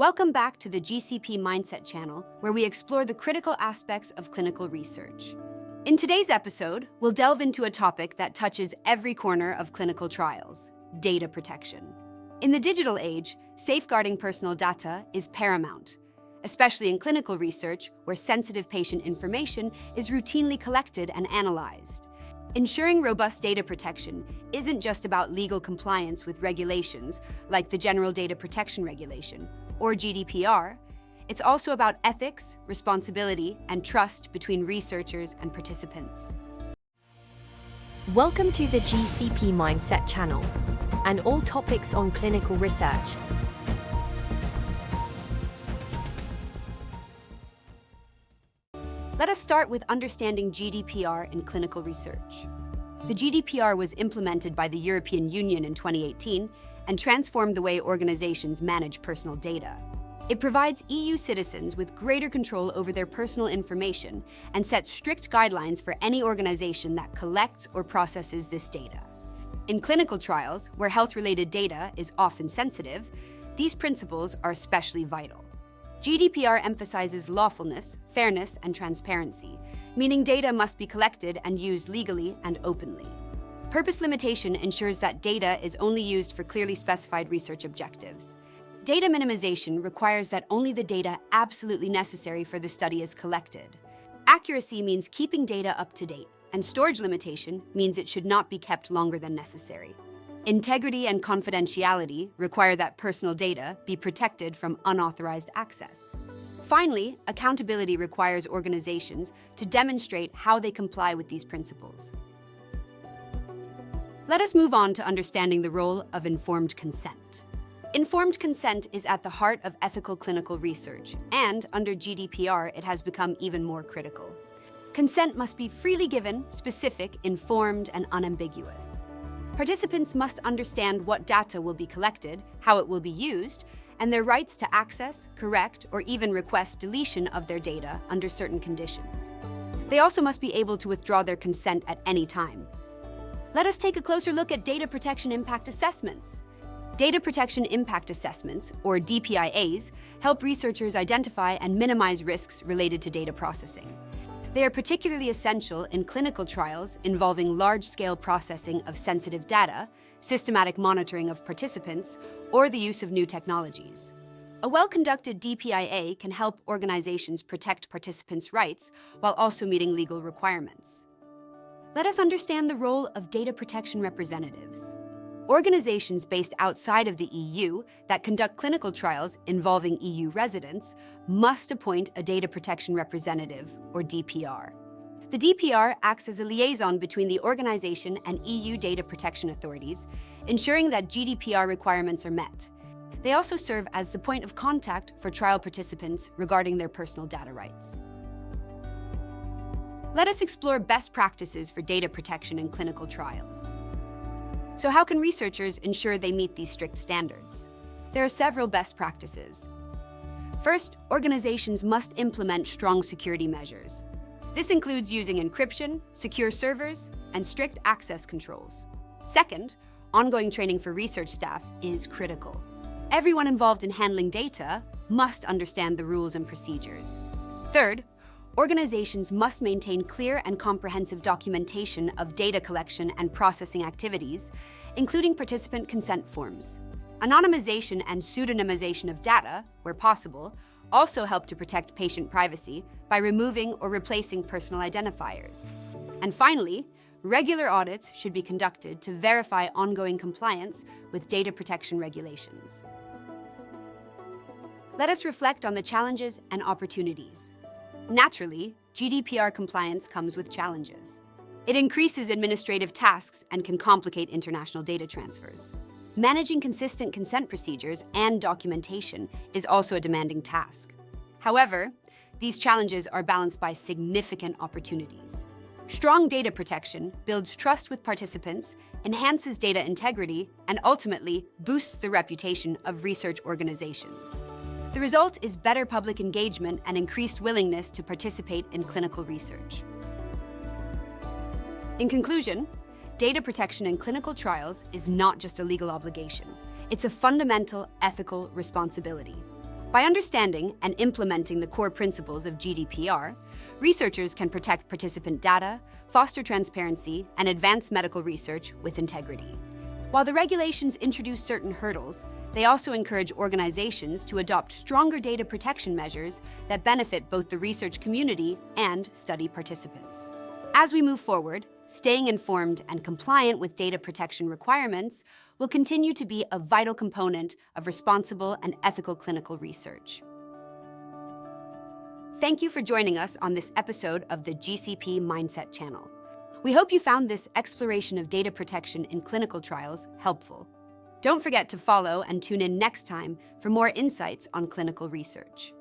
Welcome back to the GCP-Mindset channel, where we explore the critical aspects of clinical research. In today's episode, we'll delve into a topic that touches every corner of clinical trials: data protection. In the digital age, safeguarding personal data is paramount, especially in clinical research where sensitive patient information is routinely collected and analyzed. Ensuring robust data protection isn't just about legal compliance with regulations like the General Data Protection Regulation, or GDPR. It's also about ethics, responsibility, and trust between researchers and participants. Welcome to the GCP Mindset channel and all topics on clinical research. Let us start with understanding GDPR in clinical research. The GDPR was implemented by the European Union in 2018 and transformed the way organizations manage personal data. It provides EU citizens with greater control over their personal information and sets strict guidelines for any organization that collects or processes this data. In clinical trials, where health-related data is often sensitive, these principles are especially vital. GDPR emphasizes lawfulness, fairness, and transparency, meaning data must be collected and used legally and openly. Purpose limitation ensures that data is only used for clearly specified research objectives. Data minimization requires that only the data absolutely necessary for the study is collected. Accuracy means keeping data up to date, and storage limitation means it should not be kept longer than necessary. Integrity and confidentiality require that personal data be protected from unauthorized access. Finally, accountability requires organizations to demonstrate how they comply with these principles. Let us move on to understanding the role of informed consent. Informed consent is at the heart of ethical clinical research, and under GDPR, it has become even more critical. Consent must be freely given, specific, informed, and unambiguous. Participants must understand what data will be collected, how it will be used, and their rights to access, correct, or even request deletion of their data under certain conditions. They also must be able to withdraw their consent at any time. Let us take a closer look at data protection impact assessments. Data protection impact assessments, or DPIAs, help researchers identify and minimize risks related to data processing. They are particularly essential in clinical trials involving large-scale processing of sensitive data, systematic monitoring of participants, or the use of new technologies. A well-conducted DPIA can help organizations protect participants' rights while also meeting legal requirements. Let us understand the role of data protection representatives. Organizations based outside of the EU that conduct clinical trials involving EU residents must appoint a data protection representative, or DPR. The DPR acts as a liaison between the organization and EU data protection authorities, ensuring that GDPR requirements are met. They also serve as the point of contact for trial participants regarding their personal data rights. Let us explore best practices for data protection in clinical trials. So how can researchers ensure they meet these strict standards? There are several best practices. First, organizations must implement strong security measures. This includes using encryption, secure servers, and strict access controls. Second, ongoing training for research staff is critical. Everyone involved in handling data must understand the rules and procedures. Third, organizations must maintain clear and comprehensive documentation of data collection and processing activities, including participant consent forms. Anonymization and pseudonymization of data, where possible, also help to protect patient privacy by removing or replacing personal identifiers. And finally, regular audits should be conducted to verify ongoing compliance with data protection regulations. Let us reflect on the challenges and opportunities. Naturally, GDPR compliance comes with challenges. It increases administrative tasks and can complicate international data transfers. Managing consistent consent procedures and documentation is also a demanding task. However, these challenges are balanced by significant opportunities. Strong data protection builds trust with participants, enhances data integrity, and ultimately boosts the reputation of research organizations. The result is better public engagement and increased willingness to participate in clinical research. In conclusion, data protection in clinical trials is not just a legal obligation. It's a fundamental ethical responsibility. By understanding and implementing the core principles of GDPR, researchers can protect participant data, foster transparency, and advance medical research with integrity. While the regulations introduce certain hurdles, they also encourage organizations to adopt stronger data protection measures that benefit both the research community and study participants. As we move forward, staying informed and compliant with data protection requirements will continue to be a vital component of responsible and ethical clinical research. Thank you for joining us on this episode of the GCP-Mindset channel. We hope you found this exploration of data protection in clinical trials helpful. Don't forget to follow and tune in next time for more insights on clinical research.